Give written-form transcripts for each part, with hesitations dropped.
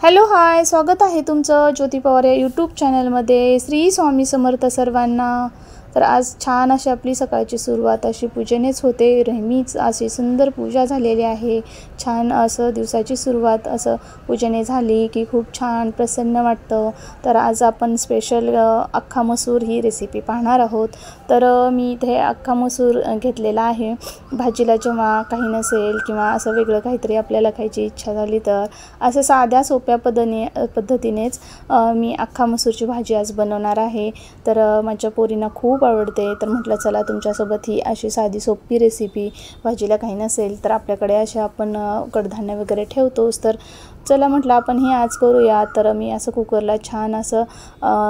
Hello hi, स्वागत आहे तुमचं ज्योती पवार या यूट्यूब चॅनलमध्ये। श्री स्वामी समर्थ सर्वांना। तर आज छान अशी आपली सकाळची सुरुवात अशी पूजेनेच होते। नेहमीच अशी सुंदर पूजा झालेली आहे। छान असं दिवसाची सुरुवात असं पूजेने झाली की खूप छान प्रसन्न वाटतं। तर आज आपण स्पेशल अख्खा मसूर ही रेसिपी पाहणार आहोत। तर मी इथे अख्खा मसूर घेतलेला आहे। भाजीला जेव्हा काही नसेल किंवा असं वेगळं काहीतरी आपल्याला खायची इच्छा झाली तर असं साध्या सोप्या पद्धतीनेच मी अख्खा मसूरची भाजी आज बनवणार आहे। तर माझ्या पोरींना खूप आवडते। तर म्हटलं चला तुमच्यासोबत ही अशी साधी सोपी रेसिपी, भाजीला काही नसेल तर आपल्याकडे असे आपण कडधान्य वगैरे ठेवतोच, तर चला म्हटलं आपण हे आज करूया। तर मी असं कुकरला छान असं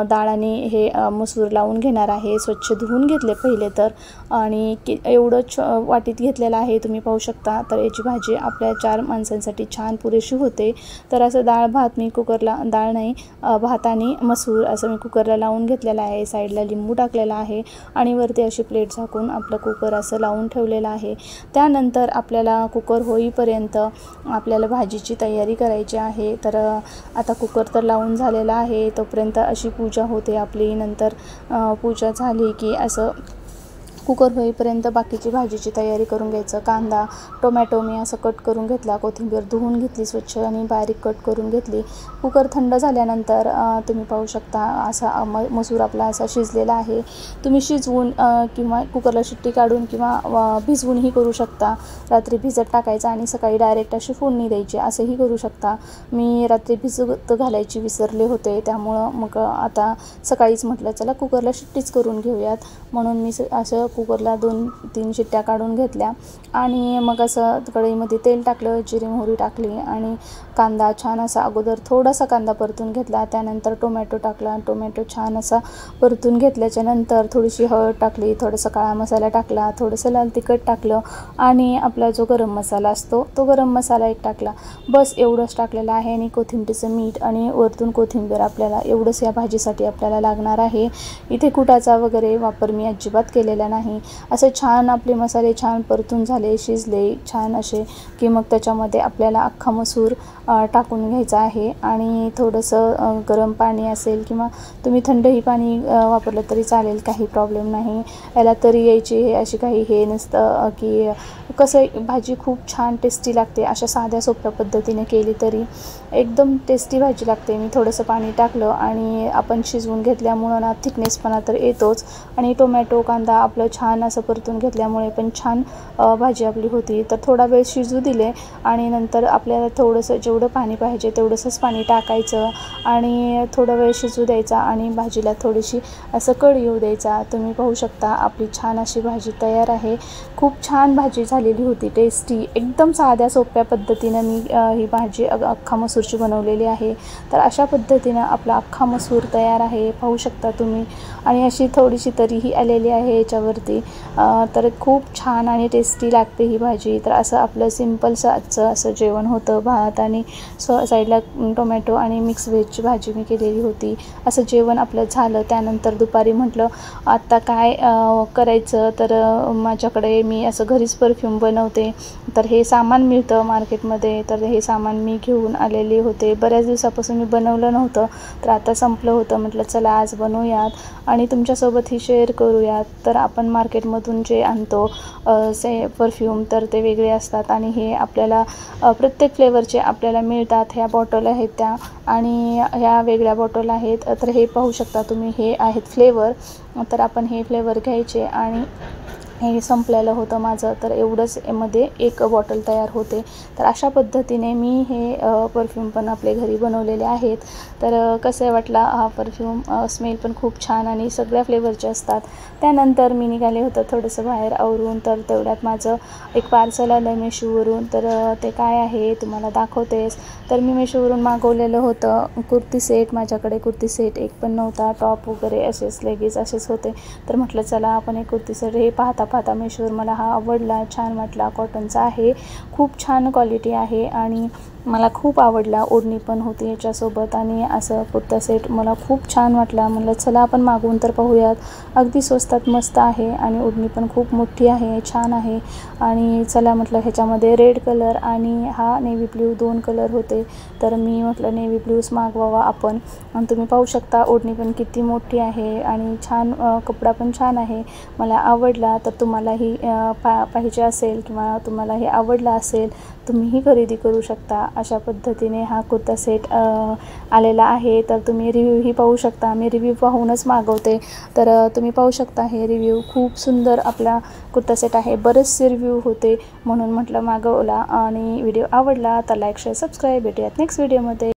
डाळ आणि हे मसूर लावून घेणार आहे। स्वच्छ धुवून घेतले पहिले तर, आणि एवढं वाटीत घेतलेलं आहे तुम्ही पाहू शकता। तर याची भाजी आपल्या 4 माणसांसाठी छान पुरेशी होते। तर असं डाळ भात मी कुकरला, डाळ नाही भात आणि मसूर असं मी कुकरला लावून घेतलेला आहे। साईडला लिंबू टाकलेला आहे आणि वरती अशी प्लेट झाकून आपलं कुकर असं लावून ठेवलेलं आहे। त्यानंतर आपल्याला कुकर होईपर्यंत आपल्याला भाजीची तयारी करायची आहे। तर आता कुकर तर लावून झालेला आहे, तोपर्यंत अशी पूजा होते आपली। नंतर पूजा झाली की असं कुकर होईपर्यंत बाकीची भाजीची तयारी करून घ्यायचं। कांदा टोमॅटो मी असं कट करून घेतला, कोथिंबीर धुवून घेतली स्वच्छ आणि बारीक कट करून घेतली। कुकर थंड झाल्यानंतर तुम्ही पाहू शकता असा मसूर आपला असा शिजलेला आहे। तुम्ही शिजवून किंवा कुकरला शिट्टी काढून किंवा भिजवूनही करू शकता। रात्री भिजत टाकायचं आणि सकाळी डायरेक्ट अशी फोडणी द्यायची, असंही करू शकता। मी रात्री भिजत घालायची विसरले होते, त्यामुळं मग आता सकाळीच म्हटलं चला कुकरला शिट्टीच करून घेऊयात, म्हणून मी असं कुकरला 2-3 शिट्ट्या काढून घेतल्या। आणि मग असं कढईमध्ये तेल टाकलं, जिरे मोहरी टाकली आणि कांदा छान असा अगोदर थोडासा कांदा परतून घेतला। त्यानंतर टोमॅटो टाकला, टोमॅटो छान असा परतून घेतल्याच्या नंतर थोडीशी हळद टाकली, थोडासा काळा मसाला टाकला, थोडंसं लाल तिखट टाकलं आणि आपला जो गरम मसाला असतो तो गरम मसाला एक टाकला। बस एवढंच टाकलेलं आहे आणि कोथिंबीरचं मीठ आणि वरतून कोथिंबीर, आपल्याला एवढंच या भाजीसाठी आपल्याला लागणार आहे। इथे कुटाचा वगैरे वापर मी अजिबात केलेला नाही। असे छान आपले मसाले छान परतून झाले, शिजले छान असे की मग त्याच्यामध्ये आपल्याला अख्खा मसूर टाकून घ्यायचा आहे। आणि थोडंसं गरम पाणी असेल किंवा तुम्ही थंडही पाणी वापरलं तरी चालेल, काही प्रॉब्लेम नाही। याला तरी यायची हे अशी काही हे नसतं की कसं भाजी खूप छान टेस्टी लागते। अशा साध्या सोप्या पद्धतीने केली तरी एकदम टेस्टी भाजी लागते। मी थोडंसं पाणी टाकलं आणि आपण शिजवून घेतल्यामुळं ना थिकनेसपणा तर येतोच, आणि टोमॅटो कांदा आपलं छान असं परतून घेतल्यामुळे पण छान भाजी आपली होती। तर थोडा वेळ शिजू दिले आणि नंतर आपल्याला थोडंसं जेवढं पाणी पाहिजे तेवढंसंच पाणी टाकायचं आणि थोडा वेळ शिजू द्यायचा आणि भाजीला थोडीशी असं कढ येऊ द्यायचा। तुम्ही पाहू शकता आपली छान अशी भाजी तयार आहे। खूप छान भाजी झालेली होती, टेस्टी एकदम साध्या सोप्या पद्धतीनं मी ही भाजी अख्खा मसूरची बनवलेली आहे। तर अशा पद्धतीनं आपला अख्खा मसूर तयार आहे, पाहू शकता तुम्ही। आणि अशी थोडीशी तरीही आलेली आहे याच्यावरती। तर खूप छान आणि टेस्टी लागते ही भाजी। तर असं आपलं सिम्पलचं आजचं असं जेवण होतं। भात आणि साईडला टोमॅटो आणि मिक्स व्हेजची भाजी मी केलेली होती। असं जेवण आपलं झालं। त्यानंतर दुपारी म्हटलं आत्ता काय करायचं, तर माझ्याकडे मी असं घरीच परफ्यूम बनवते, तर हे सामान मिळतं मार्केटमध्ये। तर हे सामान मी घेऊन आलेले होते। बऱ्याच दिवसापासून मी बनवलं नव्हतं, तर आता संपलं होतं, म्हटलं चला आज बनवूयात आणि तुमच्यासोबत शेअर करूयात। तर आपण मार्केटमधून जे आणतो परफ्यूम तर ते वेगळे असतात आणि हे आपल्याला प्रत्येक फ्लेवरचे आपल्याला मिळतात। ह्या बॉटल आहेत त्या आणि ह्या वेगळ्या बॉटल आहेत। तर हे पाहू शकता तुम्ही, हे आहेत फ्लेवर। तर आपण हे फ्लेवर घ्यायचे आणि हे संपलेलं होतं माझं, तर एवढंच मध्ये एक बॉटल तयार होते। तर अशा पद्धतीने मी हे परफ्यूम पण आपले घरी बनवलेले आहेत। तर कसं वाटला हा परफ्यूम, स्मेल पण खूप छान आणि सगळ्या फ्लेवरचे असतात। त्यानंतर मी निघाले होतं थोडंसं बाहेर आवरून, तर तेवढ्यात माझं एक पार्सल आलं मेशोवरून। तर ते काय आहे तुम्हाला दाखवतेच। तर मी मेशोवरून मागवलेलं होतं कुर्ती सेट। माझ्याकडे कुर्ती सेट एक पण नव्हता, टॉप वगैरे असेच लेगीज असेच होते। तर म्हटलं चला आपण एक कुर्ती सेट, हे पाहता मेशोवर मला हा आवडला, छान वाटला, कॉटनचा आहे, खूप छान क्वालिटी आहे आणि मला खूप आवडला. ओढणी पण होती याच्यासोबत आणि असं कुर्ता सेट मला खूप छान वाटला. म्हणलं चला आपण मागवून तर पाहूयात. अगदी स्वस्तात मस्त आहे आणि ओढणी पण खूप मोठी आहे, छान आहे. आणि चला म्हटलं ह्याच्यामध्ये रेड कलर आणि हा नेव्ही ब्ल्यू 2 कलर होते, तर मी म्हटलं नेव्ही ब्ल्यूच मागवावा आपण. आणि तुम्ही पाहू शकता ओढणी पण किती मोठी आहे आणि छान कपडा पण छान आहे. मला आवडला. तर तुम्हालाही पाहिजे असेल किंवा तुम्हाला हे आवडला असेल, तुम्हीही खरेदी करू शकता. अशा पद्धतीने हा कुर्ता सेट आलेला आहे. तर तुम्ही रिव्ह्यूही पाहू शकता. मी रिव्ह्यू पाहूनच मागवते. तर तुम्ही पाहू शकता हे रिव्ह्यू खूप सुंदर आपला कुर्ता सेट आहे. बरेचसे रिव्ह्यू होते म्हणून म्हटलं मागवला. आणि व्हिडिओ आवडला तर लाईक शेअर सबस्क्राईब. भेटूयात नेक्स्ट व्हिडिओमध्ये.